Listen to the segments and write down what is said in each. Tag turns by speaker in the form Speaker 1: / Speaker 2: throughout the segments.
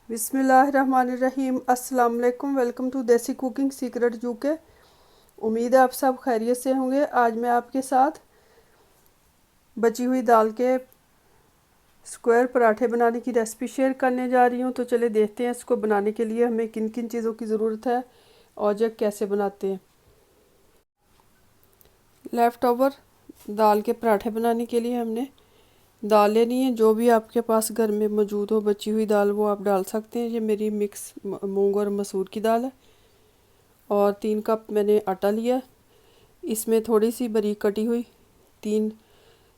Speaker 1: बिस्मिल्लाहिर्रहमानिर्रहीम। अस्सलाम वालेकुम। वेलकम टू देसी कुकिंग सीक्रेट यूके। उम्मीद है आप सब खैरियत से होंगे। आज मैं आपके साथ बची हुई दाल के स्क्वायर पराठे बनाने की रेसिपी शेयर करने जा रही हूँ। तो चले देखते हैं इसको बनाने के लिए हमें किन किन चीज़ों की ज़रूरत है और जब कैसे बनाते हैं। लेफ़्ट ओवर दाल के पराठे बनाने के लिए हमने दाल लेनी है। जो भी आपके पास घर में मौजूद हो बची हुई दाल वो आप डाल सकते हैं। ये मेरी मिक्स मूंग और मसूर की दाल है। और 3 कप मैंने आटा लिया। इसमें थोड़ी सी बारीक कटी हुई 3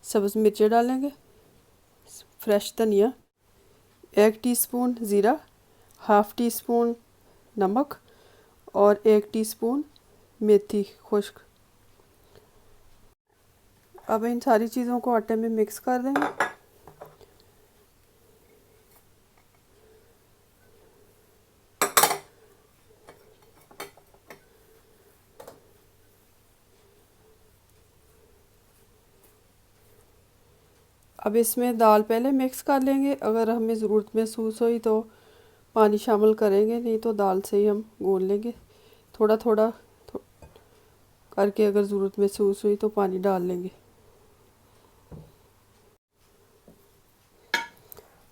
Speaker 1: सब्ज़ मिर्चें डालेंगे, फ्रेश धनिया, 1 टीस्पून ज़ीरा, हाफ़ टी स्पून नमक और 1 टीस्पून मेथी खुश्क। अब इन सारी चीज़ों को आटे में मिक्स कर देंगे। अब इसमें दाल पहले मिक्स कर लेंगे। अगर हमें ज़रूरत महसूस हुई तो पानी शामिल करेंगे, नहीं तो दाल से ही हम गूँध लेंगे। थोड़ा थोड़ा करके अगर ज़रूरत महसूस हुई तो पानी डाल लेंगे।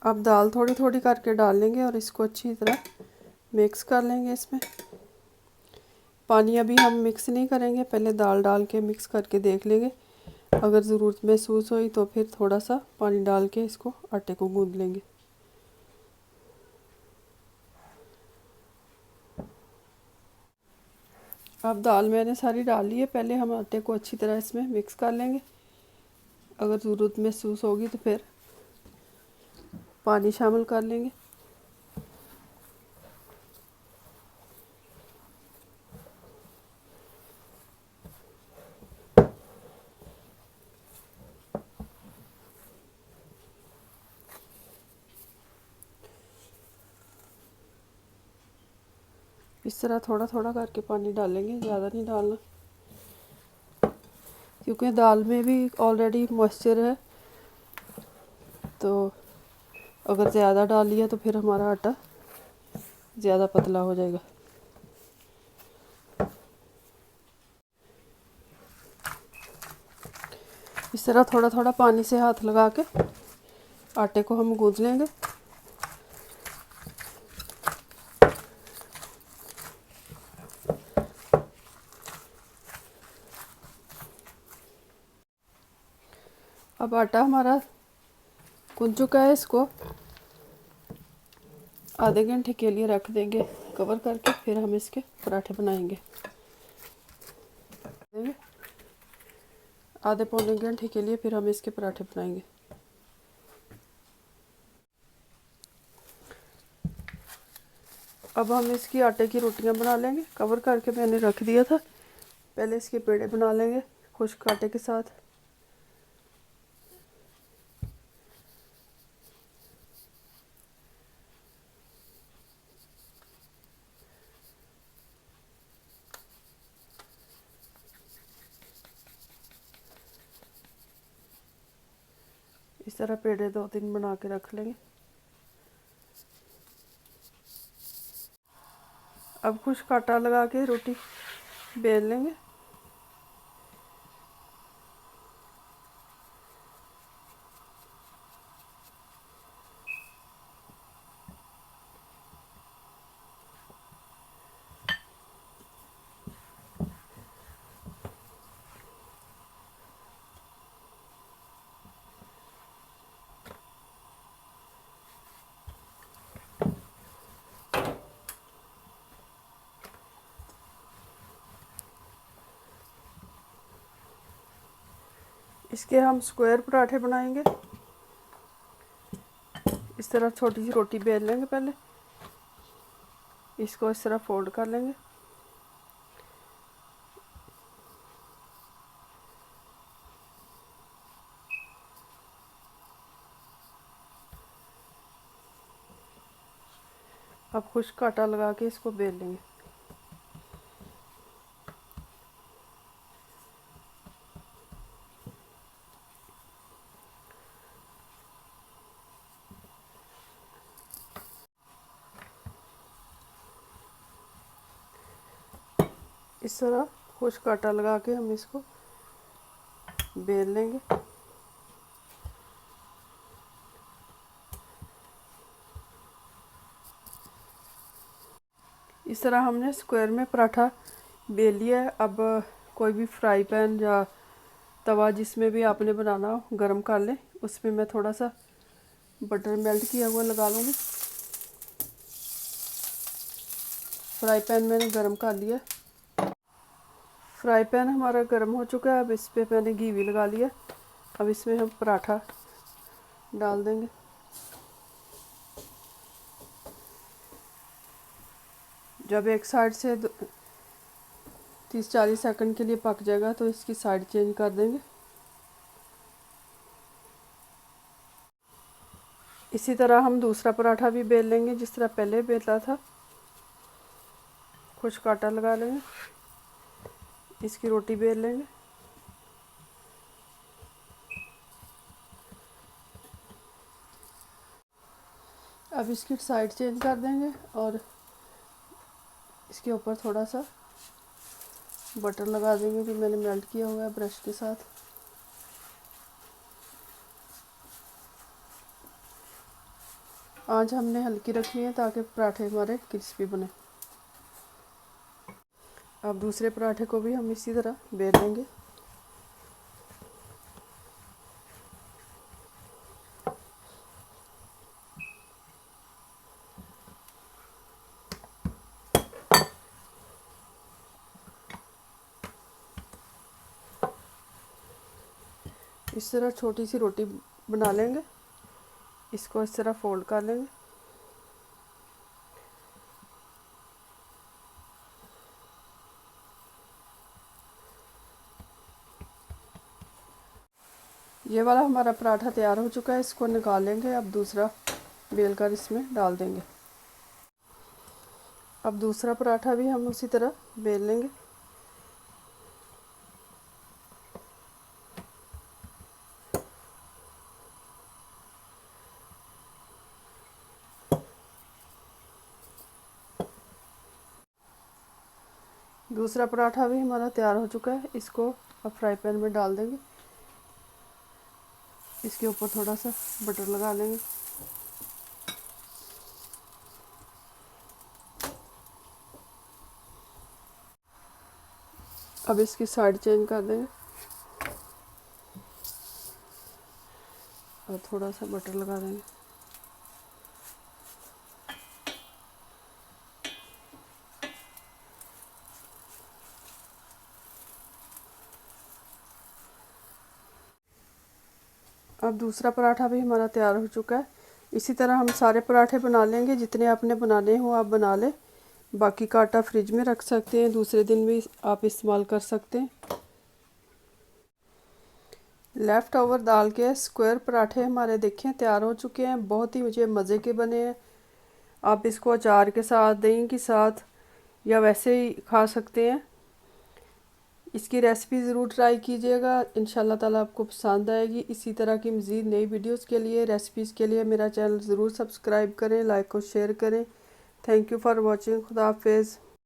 Speaker 1: अब दाल थोड़ी थोड़ी करके डाल लेंगे और इसको अच्छी तरह मिक्स कर लेंगे। इसमें पानी अभी हम मिक्स नहीं करेंगे, पहले दाल डाल के मिक्स करके देख लेंगे। अगर ज़रूरत महसूस हुई तो फिर थोड़ा सा पानी डाल के इसको आटे को गूँध लेंगे। अब दाल मैंने सारी डाल ली है। पहले हम आटे को अच्छी तरह इसमें मिक्स कर लेंगे। अगर ज़रूरत महसूस होगी तो फिर पानी शामिल कर लेंगे। इस तरह थोड़ा थोड़ा करके पानी डालेंगे, ज़्यादा नहीं डालना, क्योंकि दाल में भी ऑलरेडी मॉइस्चर है। तो अगर ज़्यादा डाल लिया तो फिर हमारा आटा ज़्यादा पतला हो जाएगा। इस तरह थोड़ा थोड़ा पानी से हाथ लगा के आटे को हम गूँध लेंगे। अब आटा हमारा गूँध चुका है। इसको आधे घंटे के लिए रख देंगे कवर करके, फिर हम इसके पराठे बनाएंगे। आधे पौने घंटे के लिए फिर हम इसके पराठे बनाएंगे। अब हम इसकी आटे की रोटियां बना लेंगे। कवर करके मैंने रख दिया था। पहले इसके पेड़े बना लेंगे खुश्क आटे के साथ। इस तरह पेड़े 2-3 बना के रख लेंगे। अब खुश्क आटा लगा के रोटी बेल लेंगे। इसके हम स्क्वायर पराठे बनाएंगे। इस तरह छोटी सी रोटी बेल लेंगे। पहले इसको इस तरह फोल्ड कर लेंगे। अब खुश्क आटा लगा के इसको बेल लेंगे। इस तरह खुश्क आटा लगा के हम इसको बेल लेंगे। इस तरह हमने स्क्वायर में पराठा बेल लिया है। अब कोई भी फ्राई पैन या तवा जिसमें भी आपने बनाना हो गरम कर लें। उसमें मैं थोड़ा सा बटर मेल्ट किया हुआ लगा लूँगी। फ्राई पैन मैंने गरम कर लिया। फ्राई पैन हमारा गरम हो चुका है। अब इस पे मैंने घी भी लगा लिया। अब इसमें हम पराठा डाल देंगे। जब एक साइड से 30-40 सेकंड के लिए पक जाएगा तो इसकी साइड चेंज कर देंगे। इसी तरह हम दूसरा पराठा भी बेल लेंगे जिस तरह पहले बेला था। खुश्क आटा लगा लेंगे, इसकी रोटी बेल लेंगे। अब इसकी साइड चेंज कर देंगे और इसके ऊपर थोड़ा सा बटर लगा देंगे जो मैंने मेल्ट किया हुआ है ब्रश के साथ। आंच हमने हल्की रखनी है ताकि पराठे हमारे क्रिस्पी बने। अब दूसरे पराठे को भी हम इसी तरह बेल लेंगे। इस तरह छोटी सी रोटी बना लेंगे, इसको इस तरह फोल्ड कर लेंगे। ये वाला हमारा पराठा तैयार हो चुका है, इसको निकाल लेंगे। अब दूसरा बेल कर इसमें डाल देंगे। अब दूसरा पराठा भी हम उसी तरह बेल लेंगे। दूसरा पराठा भी हमारा तैयार हो चुका है, इसको अब फ्राई पैन में डाल देंगे। इसके ऊपर थोड़ा सा बटर लगा लेंगे। अब इसकी साइड चेंज कर देंगे और थोड़ा सा बटर लगा देंगे। अब दूसरा पराठा भी हमारा तैयार हो चुका है। इसी तरह हम सारे पराठे बना लेंगे, जितने आपने बनाने हो आप बना लें। बाकी का आटा फ्रिज में रख सकते हैं, दूसरे दिन भी आप इस्तेमाल कर सकते हैं। लेफ़्ट ओवर दाल के स्क्वायर पराठे हमारे देखें तैयार हो चुके हैं। बहुत ही मुझे मज़े के बने हैं। आप इसको अचार के साथ, दही के साथ या वैसे ही खा सकते हैं। इसकी रेसिपी ज़रूर ट्राई कीजिएगा, इंशाल्लाह ताला आपको पसंद आएगी। इसी तरह की मज़ीद नई वीडियोस के लिए, रेसिपीज़ के लिए मेरा चैनल ज़रूर सब्सक्राइब करें, लाइक और शेयर करें। Thank you for watching. खुदा हाफिज़।